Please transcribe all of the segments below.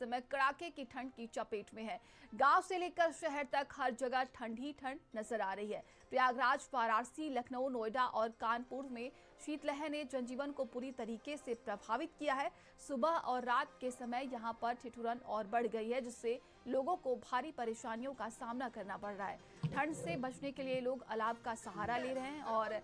समय कड़ाके की ठंड की चपेट में है। गांव से लेकर शहर तक हर जगह ठंड ही ठंड नजर आ रही है। प्रयागराज, वाराणसी, लखनऊ, नोएडा और कानपुर में शीतलहर ने जनजीवन को पूरी तरीके से प्रभावित किया है। सुबह और रात के समय यहां पर ठिठुरन और बढ़ गई है, जिससे लोगों को भारी परेशानियों का सामना करना पड़ रहा है। ठंड से बचने के लिए लोग अलाव का सहारा ले रहे हैं और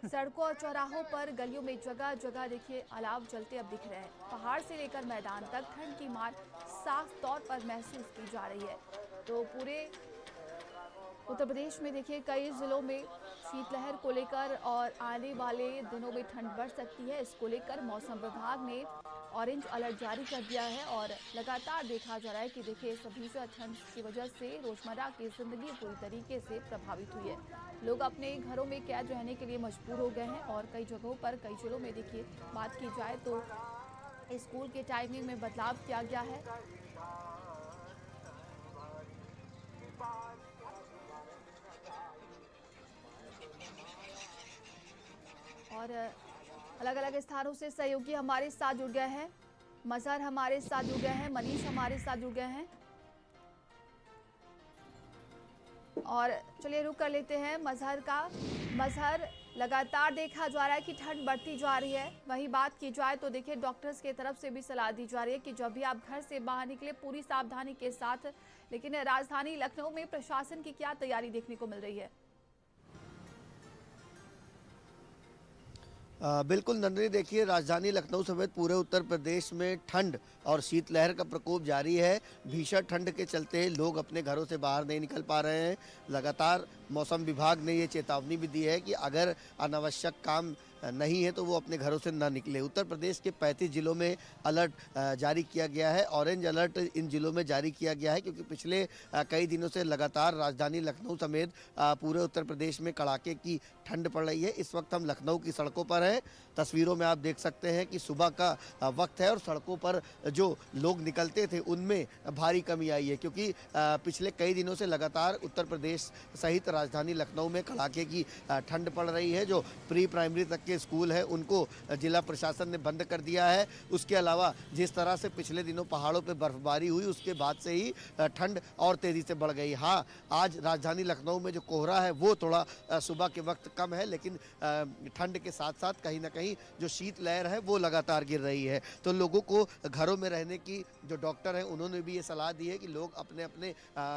सड़कों और चौराहों पर, गलियों में जगह जगह देखिए अलाव जलते अब दिख रहे हैं। पहाड़ से लेकर मैदान तक ठंड की मार साफ तौर पर महसूस की जा रही है। तो पूरे उत्तर प्रदेश में देखिए कई जिलों में शीतलहर को लेकर और आने वाले दिनों में ठंड बढ़ सकती है, इसको लेकर मौसम विभाग ने ऑरेंज अलर्ट जारी कर दिया है। और लगातार देखा जा रहा है कि देखिए इस भीषण ठंड की वजह से रोजमर्रा की जिंदगी पूरी तरीके से प्रभावित हुई है। लोग अपने घरों में कैद रहने के लिए मजबूर हो गए हैं और कई जगहों पर, कई जिलों में देखिए बात की जाए तो स्कूल के टाइमिंग में बदलाव किया गया है और अलग अलग स्थानों से सहयोगी हमारे साथ जुड़ गए हैं। मजहर हमारे साथ जुड़ गए हैं, मनीष हमारे साथ जुड़ गए हैं। और चलिए रुक कर लेते हैं मजहर का। मजहर, लगातार देखा जा रहा है कि ठंड बढ़ती जा रही है। वहीं बात की जाए तो देखिए डॉक्टर्स की तरफ से भी सलाह दी जा रही है कि जब भी आप घर से बाहर निकले पूरी सावधानी के साथ। लेकिन राजधानी लखनऊ में प्रशासन की क्या तैयारी देखने को मिल रही है? बिल्कुल नंदनी, देखिए राजधानी लखनऊ समेत पूरे उत्तर प्रदेश में ठंड और शीतलहर का प्रकोप जारी है। भीषण ठंड के चलते लोग अपने घरों से बाहर नहीं निकल पा रहे हैं। लगातार मौसम विभाग ने ये चेतावनी भी दी है कि अगर अनावश्यक काम नहीं है तो वो अपने घरों से ना निकले। उत्तर प्रदेश के 35 जिलों में अलर्ट जारी किया गया है। ऑरेंज अलर्ट इन जिलों में जारी किया गया है क्योंकि पिछले कई दिनों से लगातार राजधानी लखनऊ समेत पूरे उत्तर प्रदेश में कड़ाके की ठंड पड़ रही है। इस वक्त हम लखनऊ की सड़कों पर हैं। तस्वीरों में आप देख सकते हैं कि सुबह का वक्त है और सड़कों पर जो लोग निकलते थे उनमें भारी कमी आई है क्योंकि पिछले कई दिनों से लगातार उत्तर प्रदेश सहित राजधानी लखनऊ में कड़ाके की ठंड पड़ रही है। जो प्री प्राइमरी तक के स्कूल है उनको जिला प्रशासन ने बंद कर दिया है। उसके अलावा जिस तरह से पिछले दिनों पहाड़ों पे बर्फबारी हुई उसके बाद से ही ठंड और तेजी से बढ़ गई। हाँ, आज राजधानी लखनऊ में जो कोहरा है वो थोड़ा सुबह के वक्त कम है, लेकिन ठंड के साथ साथ कहीं ना कहीं जो शीतलहर है वो लगातार गिर रही है। तो लोगों को घरों में रहने की जो डॉक्टर हैं उन्होंने भी ये सलाह दी है कि लोग अपने अपने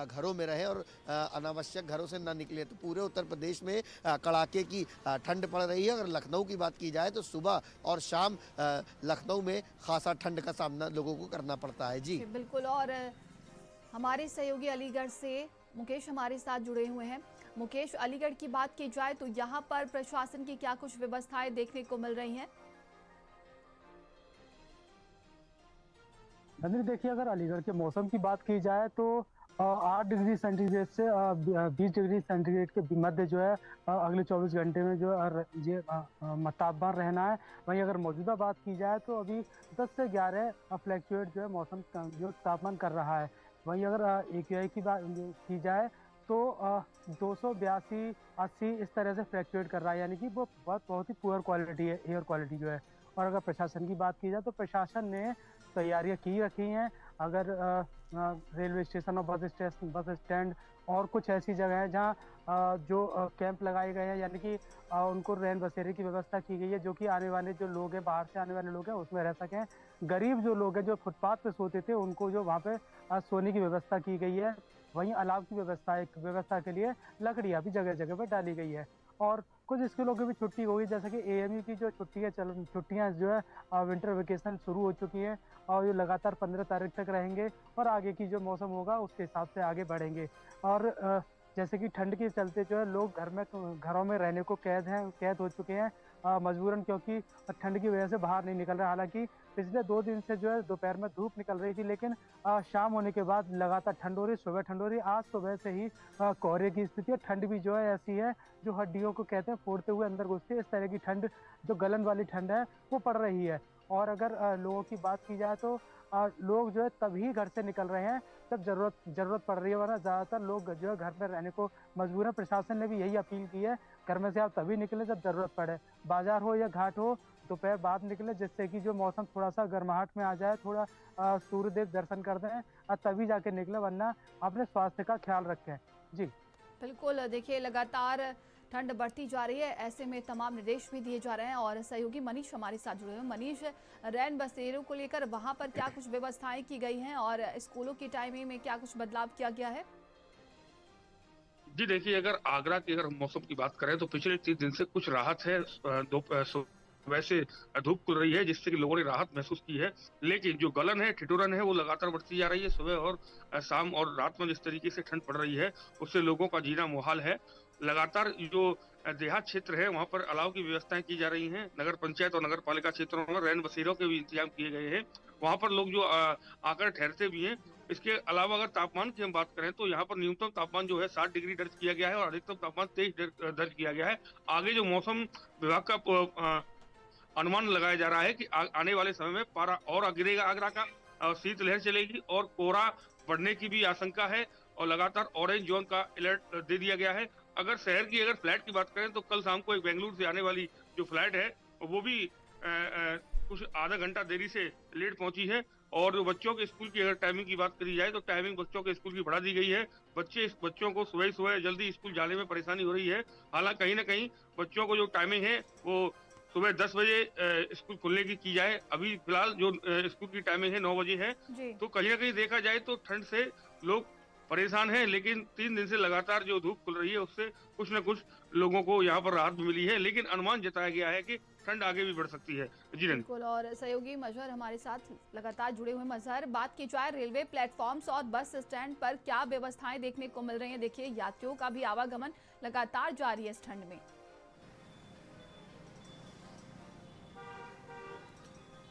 घरों में रहें और अनावश्यक घरों से ना निकले। तो पूरे उत्तर प्रदेश में कड़ाके की ठंड पड़ रही है। अगर लखनऊ की बात की जाए तो सुबह और शाम लखनऊ में खासा ठंड का सामना लोगों को करना पड़ता है। जी बिल्कुल। और हमारे सहयोगी अलीगढ़ से मुकेश हमारे साथ जुड़े हुए हैं। मुकेश, अलीगढ़ की बात की जाए तो यहाँ पर प्रशासन की क्या कुछ व्यवस्थाएं देखने को मिल रही हैं? नंदिनी, देखिए अगर अलीगढ़ के मौसम की बात की जाए तो 8 डिग्री सेंटीग्रेड से 20 डिग्री सेंटीग्रेड के मध्य जो है अगले 24 घंटे में जो है ये तापमान रहना है। वहीं अगर मौजूदा बात की जाए तो अभी 10 से 11 फ्लैक्चुएट जो है मौसम जो तापमान कर रहा है। वहीं अगर AQI की बात की जाए तो 282-80 इस तरह से फ्लैक्चुएट कर रहा है, यानी कि वो बहुत ही पुअर क्वालिटी है, एयर क्वालिटी जो है। और अगर प्रशासन की बात की जाए तो प्रशासन ने तैयारियां की रखी हैं। अगर रेलवे स्टेशन और बस स्टैंड और कुछ ऐसी जगह है जहां जो कैंप लगाए गए हैं, यानी कि उनको रैन बसेरे की व्यवस्था की गई है, जो कि आने वाले जो लोग हैं, बाहर से आने वाले लोग हैं, उसमें रह सकें। गरीब जो लोग हैं जो फुटपाथ पे सोते थे उनको जो वहाँ पे सोने की व्यवस्था की गई है। वहीं अलाव की व्यवस्था के लिए लकड़ियां भी जगह जगह पे डाली गई है। और कुछ स्कूलों की भी छुट्टी होगी, जैसे कि AMU की जो छुट्टियां जो है विंटर वेकेशन शुरू हो चुकी हैं और ये लगातार 15 तारीख तक रहेंगे और आगे की जो मौसम होगा उसके हिसाब से आगे बढ़ेंगे। और जैसे कि ठंड के चलते जो है लोग घरों में रहने को कैद हो चुके हैं मजबूरन, क्योंकि ठंड की वजह से बाहर नहीं निकल रहे। हालांकि पिछले 2 दिन से जो है दोपहर में धूप निकल रही थी, लेकिन शाम होने के बाद लगातार ठंड हो रही, सुबह ठंड हो रही। आज सुबह से ही कोहरे की स्थिति है। ठंड भी जो है ऐसी है जो हड्डियों को कहते हैं फोड़ते हुए अंदर घुसती है। इस तरह की ठंड, जो गलन वाली ठंड है, वो पड़ रही है। और अगर लोगों की बात की जाए तो लोग जो है तभी घर से निकल रहे हैं जब जरूरत पड़ रही है, वरना ज्यादातर लोग जो है घर में रहने को मजबूर है। प्रशासन ने भी यही अपील की है, घर में से आप तभी निकले जब जरूरत पड़े। बाजार हो या घाट हो, दोपहर बाद निकले, जिससे कि जो मौसम थोड़ा सा गर्माहट में आ जाए, थोड़ा सूर्यदेव दर्शन कर दें और तभी जाके निकले, वरना अपने स्वास्थ्य का ख्याल रखें। जी बिल्कुल, देखिए लगातार ठंड बढ़ती जा रही है, ऐसे में तमाम निर्देश भी दिए जा रहे हैं और सहयोगी मनीष हमारे साथ जुड़े हुए हैं। मनीष, रैन बसेरों को लेकर वहां पर क्या कुछ व्यवस्थाएं की गई हैं और स्कूलों की टाइमिंग में क्या कुछ बदलाव किया गया है? जी देखिए, अगर आगरा की अगर हम मौसम की बात करें तो पिछले 3 दिन से कुछ राहत है। सुबह से धूप खुल रही है, जिससे कि लोगों ने राहत महसूस की है। लेकिन जो गलन है, ठिठुरन है, वो लगातार बढ़ती जा रही है। सुबह और शाम और रात में जिस तरीके से ठंड पड़ रही है, उससे लोगों का जीना मुहाल है। लगातार जो देहात क्षेत्र है, वहां पर अलाव की व्यवस्थाएं की जा रही हैं। नगर पंचायत और नगर पालिका क्षेत्रों में रैन बसेरों के भी इंतजाम किए गए हैं। वहां पर लोग जो आकर ठहरते भी हैं। इसके अलावा अगर तापमान की हम बात करें तो यहाँ पर न्यूनतम तापमान जो है 60 डिग्री दर्ज किया गया है और अधिकतम तापमान 23 दर्ज किया गया है। आगे जो मौसम विभाग का अनुमान लगाया जा रहा है कि आने वाले समय में पारा और गिरेगा आगरा का, शीतलहर चलेगी और कोहरा बढ़ने की भी आशंका है और लगातार ऑरेंज जोन का अलर्ट दे दिया गया है। अगर शहर की अगर फ्लाइट की बात करें तो कल शाम को एक बेंगलुरु से आने वाली जो फ्लाइट है वो भी कुछ आधा घंटा देरी से लेट पहुंची है। और जो बच्चों के स्कूल की अगर टाइमिंग की बात करी जाए तो टाइमिंग बच्चों के स्कूल की बढ़ा दी गई है। बच्चों को सुबह जल्दी स्कूल जाने में परेशानी हो रही है। हालांकि कहीं ना कहीं बच्चों को जो टाइमिंग है वो सुबह 10 बजे स्कूल खुलने की जाए। अभी फिलहाल जो स्कूल की टाइमिंग है 9 बजे है। तो कहीं ना कहीं देखा जाए तो ठंड से लोग परेशान हैं, लेकिन 3 दिन से लगातार जो धूप खुल रही है उससे कुछ न कुछ लोगों को यहाँ पर राहत मिली है। लेकिन अनुमान जताया गया है कि ठंड आगे भी बढ़ सकती है। जी बिल्कुल, और सहयोगी मजहर हमारे साथ लगातार जुड़े हुए। मजहर, बात की जाए रेलवे प्लेटफॉर्म्स और बस स्टैंड पर क्या व्यवस्थाएं देखने को मिल रही हैं? देखिए, यात्रियों का भी आवागमन लगातार जारी है इस ठंड में।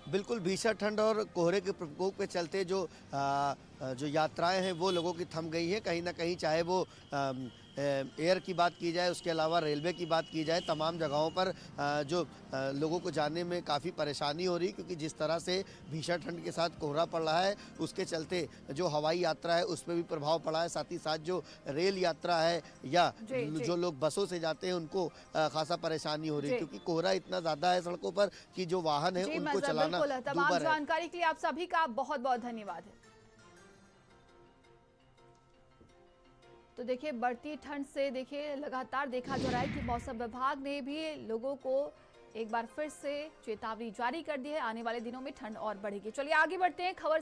बिल्कुल भीषण ठंड और कोहरे के प्रकोप के चलते जो यात्राएं हैं वो लोगों की थम गई हैं। कहीं ना कहीं चाहे वो एयर की बात की जाए, उसके अलावा रेलवे की बात की जाए, तमाम जगहों पर लोगों को जाने में काफ़ी परेशानी हो रही, क्योंकि जिस तरह से भीषण ठंड के साथ कोहरा पड़ रहा है उसके चलते जो हवाई यात्रा है उस पर भी प्रभाव पड़ा है। साथ ही साथ जो रेल यात्रा है या जो लोग बसों से जाते हैं उनको खासा परेशानी हो रही है, क्योंकि कोहरा इतना ज़्यादा है सड़कों पर कि जो वाहन है उनको चलाना तमाम जानकारी के लिए आप सभी का बहुत बहुत धन्यवाद है। तो देखिए, बढ़ती ठंड से देखिए लगातार देखा जा रहा है कि मौसम विभाग ने भी लोगों को एक बार फिर से चेतावनी जारी कर दी है। आने वाले दिनों में ठंड और बढ़ेगी। चलिए आगे बढ़ते हैं, खबर